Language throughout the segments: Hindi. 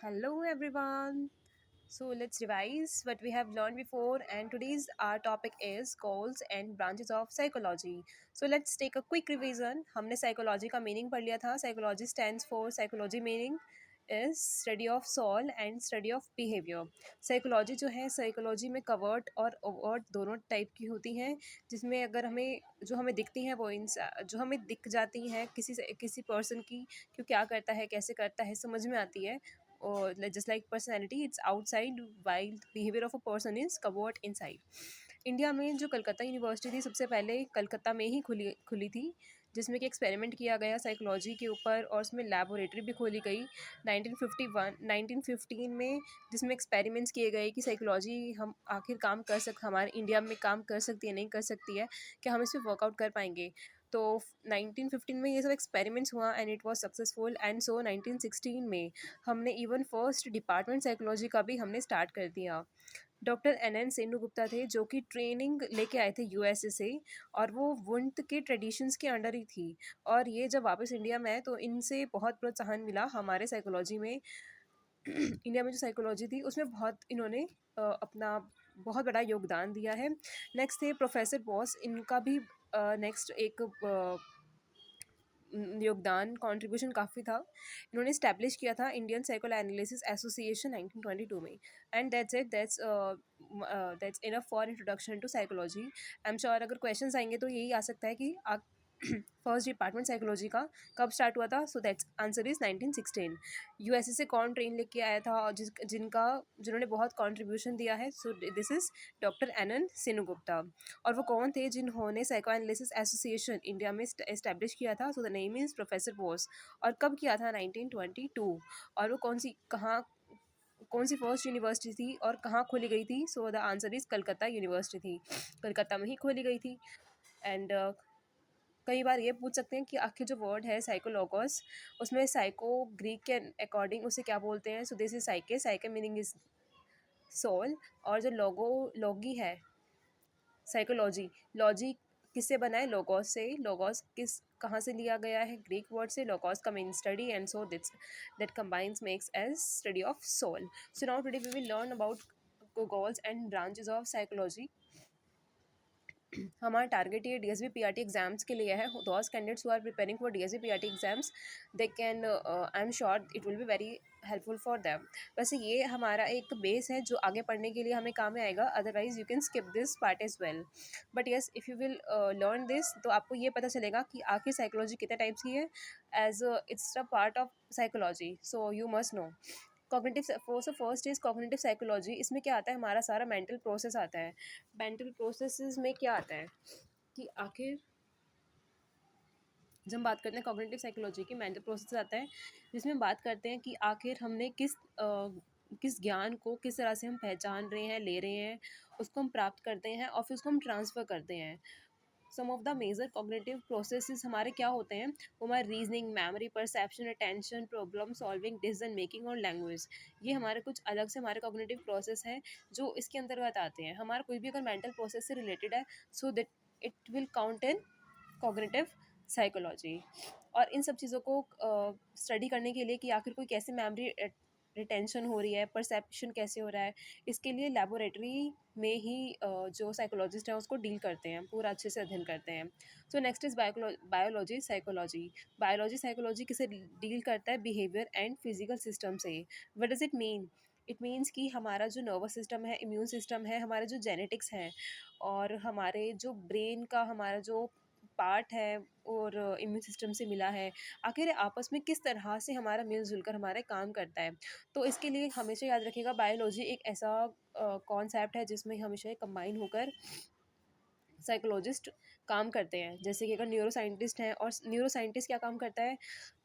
Hello everyone. So let's revise what we have learned before and today's our topic is goals and branches of psychology. So let's take a quick revision. हमने psychology का meaning पढ़ लिया था. Psychology stands for psychology meaning is study of soul and study of behavior. Psychology जो है साइकोलॉजी में कवर्ट और ओवर्ट दोनों टाइप की होती हैं जिसमें अगर हमें जो हमें दिखती हैं वो जो हमें दिख जाती हैं किसी पर्सन की क्यों क्या करता है कैसे करता है समझ में आती है or just like personality it's outside while behavior of a person is covered inside. India में जो कलकत्ता यूनिवर्सिटी थी सबसे पहले कलकत्ता में ही खुली थी जिसमें कि एक्सपेरिमेंट किया गया साइकोलॉजी के ऊपर और उसमें लेबोरेटरी भी खोली गई 1951 1915 में जिसमें एक्सपेरिमेंट्स किए गए कि साइकोलॉजी हम आखिर काम कर हमारे इंडिया में काम कर सकती है नहीं कर सकती है कि हम इस पर वर्कआउट कर पाएंगे तो 1915 में ये सब एक्सपेरिमेंट्स हुआ and it was successful and so 1916 में हमने इवन फर्स्ट डिपार्टमेंट साइकोलॉजी का भी हमने स्टार्ट कर दिया. डॉक्टर एन सेनू गुप्ता थे जो कि ट्रेनिंग लेके आए थे यूएसए से और वो वुंट के ट्रेडिशंस के अंडर ही थी और ये जब वापस इंडिया में आए तो इनसे बहुत प्रोत्साहन मिला हमारे साइकोलॉजी में. इंडिया में जो साइकोलॉजी थी उसमें बहुत इन्होंने अपना बहुत बड़ा योगदान दिया है. नेक्स्ट थे प्रोफेसर बॉस. इनका भी नेक्स्ट एक योगदान कंट्रीब्यूशन काफ़ी था. इन्होंने इस्टेब्लिश किया था इंडियन साइको एनालिसिस एसोसिएशन 1922 में and that's enough for introduction to psychology. I am sure अगर क्वेश्चंस आएंगे तो यही आ सकता है कि आप फर्स्ट डिपार्टमेंट साइकोलॉजी का कब स्टार्ट हुआ था. So that's answer is 1916. USA से कौन ट्रेन लेके आया था और जिन्होंने बहुत कंट्रीब्यूशन दिया है. So this is doctor N Sengupta. और वो कौन थे जिन्होंने साइको एनालिसिस एसोसिएशन इंडिया में इस्टेब्लिश किया था. So the name is professor Bose. और कब किया था 1922. और वो कौन सी फर्स्ट यूनिवर्सिटी थी और कहाँ खोली गई थी. So the answer is Calcutta university थी. कलकत्ता में ही खोली गई थी. एंड कई बार ये पूछ सकते हैं कि आखिर जो वर्ड है साइकोलॉगोस उसमें साइको ग्रीक के अकॉर्डिंग उसे क्या बोलते हैं. So this is psyche meaning is soul. और जो लॉगी है साइकोलॉजी लॉजी किससे बना है. लोगोस से. लोगोस कहाँ से लिया गया है. ग्रीक वर्ड से. लोगोस का mean study and so that's that combines makes as study of soul. So now today we will learn about goals and branches of psychology. हमारा टारगेट ये डीएसबी पीआरटी एग्जाम्स के लिए है. Those candidates who are preparing for DSB PRT exams they can I am sure it will be very helpful for them. वैसे ये हमारा एक बेस है जो आगे पढ़ने के लिए हमें काम में आएगा. Otherwise you can skip this part as well. But yes if you will learn this तो आपको ये पता चलेगा कि आखिर साइकोलॉजी कितने टाइप्स की है as it's a part of psychology. So you must know cognitive. First is cognitive psychology. इसमें क्या आता है हमारा सारा मेंटल प्रोसेस आता है. मेंटल प्रोसेसेस में क्या आता है कि आखिर जब हम बात करते हैं कॉग्निटिव साइकोलॉजी की मेंटल प्रोसेस आता है जिसमें हम बात करते हैं कि आखिर हमने किस ज्ञान को किस तरह से हम पहचान रहे हैं ले रहे हैं उसको हम प्राप्त करते हैं और फिर उसको हम ट्रांसफ़र करते हैं. Some of the major cognitive processes हमारे क्या होते हैं वो हमारे reasoning memory perception attention problem solving decision making और लैंग्वेज. ये हमारे कुछ अलग से हमारे कॉग्निटिव प्रोसेस हैं जो इसके अंतर्गत आते हैं. हमारा कोई भी अगर मेंटल प्रोसेस से रिलेटेड है so that it will count in cognitive psychology. और इन सब चीज़ों को स्टडी करने के लिए कि आखिर कोई कैसे मेमोरी रिटेंशन हो रही है परसेप्शन कैसे हो रहा है इसके लिए लेबोरेटरी में ही जो साइकोलॉजिस्ट हैं उसको डील करते हैं पूरा अच्छे से अध्ययन करते हैं. So next is biology psychology. Biology psychology किसे डील करता है बिहेवियर एंड फिजिकल सिस्टम से. What does it mean. It means कि हमारा जो नर्वस सिस्टम है इम्यून सिस्टम है हमारे जो जेनेटिक्स हैं और हमारे जो ब्रेन का हमारा जो पार्ट है और इम्यून सिस्टम से मिला है आखिर आपस में किस तरह से हमारा मिलजुल कर हमारा काम करता है. तो इसके लिए हमेशा याद रखिएगा बायोलॉजी एक ऐसा कॉन्सेप्ट है जिसमें हमेशा कंबाइन होकर साइकोलॉजिस्ट काम करते हैं. जैसे कि अगर न्यूरो साइंटिस्ट हैं और न्यूरो साइंटिस्ट क्या काम करता है.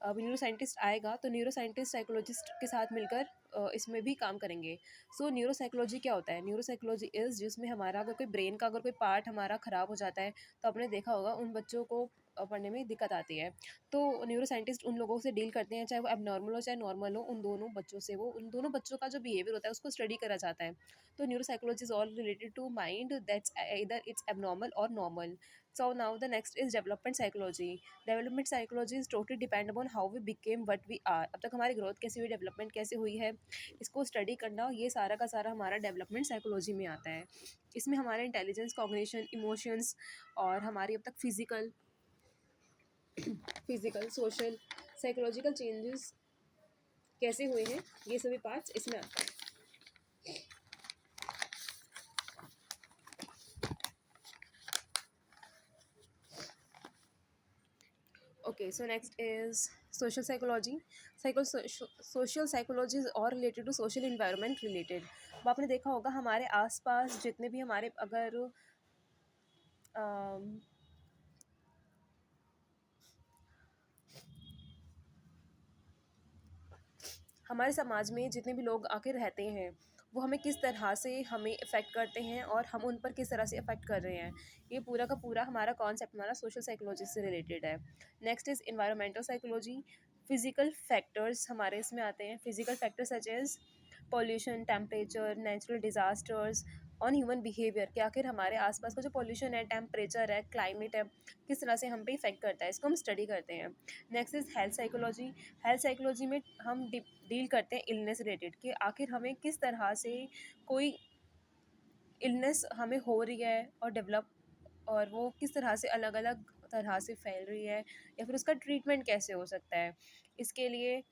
अब न्यूरो साइंटिस्ट आएगा तो न्यूरो साइंटिस्ट साइकोलॉजिस्ट के साथ मिलकर इसमें भी काम करेंगे. सो न्यूरो साइकोलॉजी क्या होता है. न्यूरो साइकोलॉजी इज़ जिसमें हमारा अगर कोई ब्रेन का अगर कोई पार्ट हमारा ख़राब हो जाता है तो आपने देखा होगा उन बच्चों को पढ़ने में दिक्कत आती है। तो न्यूरो साइंटिस्ट उन लोगों से डील करते हैं, चाहे वो एबनॉर्मल हो चाहे नॉर्मल हो, उन दोनों बच्चों का जो बिहेवियर होता है उसको स्टडी करा जाता है। तो neuro psychology is all related to mind that's either it's abnormal और normal. So now the next is development psychology. Development psychology is totally depend upon how we became what we are. अब तक हमारी ग्रोथ कैसी हुई, डेवलपमेंट कैसे हुई है, इसको स्टडी करना, ये सारा का सारा हमारा डेवलपमेंट साइकोलॉजी में आता है। इसमें हमारे इंटेलिजेंस, कॉग्निशन, इमोशंस और हमारी अब तक फिजिकल सोशल साइकोलॉजिकल चेंजेस कैसे हुए हैं, ये सभी पार्ट्स इसमें आते हैं। Okay, so next is social psychology. Social psychology is और related to social environment related. अब आपने देखा होगा हमारे आसपास जितने भी हमारे अगर अम, हमारे समाज में जितने भी लोग आके रहते हैं वो हमें किस तरह से हमें इफ़ेक्ट करते हैं और हम उन पर किस तरह से इफ़ेक्ट कर रहे हैं, ये पूरा का पूरा हमारा कॉन्सेप्ट हमारा सोशल साइकोलॉजी से रिलेटेड है। Next is environmental psychology. Physical factors हमारे इसमें आते हैं। Physical factors such as pollution, temperature, natural disasters on human behaviour, कि आखिर हमारे आसपास का जो पॉल्यूशन है, टेम्परेचर है, क्लाइमेट है, किस तरह से हम पे इफेक्ट करता है, इसको हम स्टडी करते हैं। Next is health psychology. Health psychology में हम डील करते हैं इलनेस रिलेटेड, कि आखिर हमें किस तरह से कोई इलनेस हमें हो रही है और डेवलप, और वो किस तरह से अलग अलग तरह से फैल रही है, या फिर उसका ट्रीटमेंट कैसे हो सकता है, इसके लिए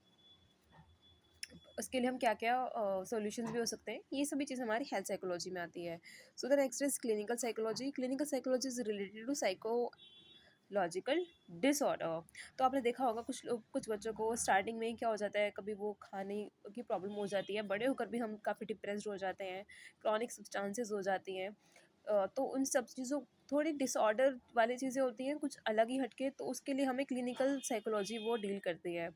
उसके लिए हम क्या क्या सॉल्यूशंस भी हो सकते हैं, ये सभी चीज़ हमारी हेल्थ साइकोलॉजी में आती है। So the next is clinical psychology. Clinical psychology is related to psychological disorder. तो आपने देखा होगा कुछ बच्चों को स्टार्टिंग में ही क्या हो जाता है, कभी वो खाने की प्रॉब्लम हो जाती है, बड़े होकर भी हम काफ़ी डिप्रेस्ड हो जाते हैं, क्रॉनिक सब्सटेंसेस हो जाती हैं। तो उन सब चीज़ों, थोड़ी डिसऑर्डर वाली चीज़ें होती हैं कुछ अलग ही हटके, तो उसके लिए हमें क्लिनिकल साइकोलॉजी वो डील करती है।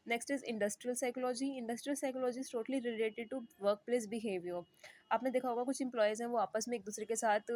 Next is industrial psychology. Industrial psychology is totally related to work place behaviour. आपने देखा होगा कुछ एम्प्लॉयज़ हैं वो आपस में एक दूसरे के साथ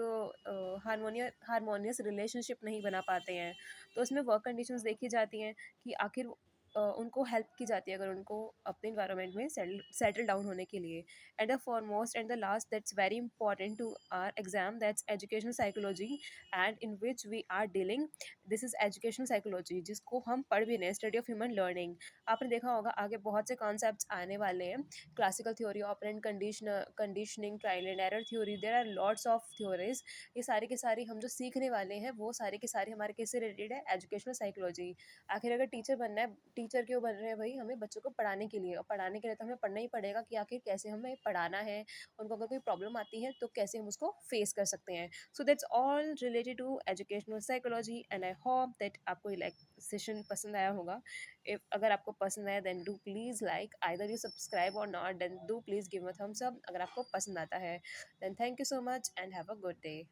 हारमोनियस रिलेशनशिप नहीं बना पाते हैं, तो उसमें वर्क कंडीशंस देखी जाती हैं कि आखिर उनको हेल्प की जाती है अगर उनको अपने इन्वायरमेंट में सेटल डाउन होने के लिए। And the foremost and the last that's very important to our exam, that's educational psychology, and in which we are dealing, this is educational psychology, जिसको हम पढ़ भी रहे हैं, स्टडी ऑफ ह्यूमन लर्निंग। आपने देखा होगा आगे बहुत से कॉन्सेप्ट्स आने वाले हैं, classical theory, operant conditioning, trial and error theory, there are lots of theories. ये सारी के सारी हम जो सीखने वाले हैं वो सारी के सारी हमारे किससे रिलेटेड है, एजुकेशनल साइकोलॉजी। आखिर अगर टीचर बनना है, टीचर क्यों बन रहे हैं भाई, हमें बच्चों को पढ़ाने के लिए, और पढ़ाने के लिए तो हमें पढ़ना ही पड़ेगा कि आखिर कैसे हमें पढ़ाना है, उनको अगर कोई प्रॉब्लम आती है तो कैसे हम उसको फेस कर सकते हैं। So that's all related to educational psychology, and I hope that आपको ये सेशन पसंद आया होगा। इफ अगर आपको पसंद आया then do please like, either you subscribe और not, then do please give a thumbs up अगर आपको पसंद आता है। Then thank you so much and have a good day.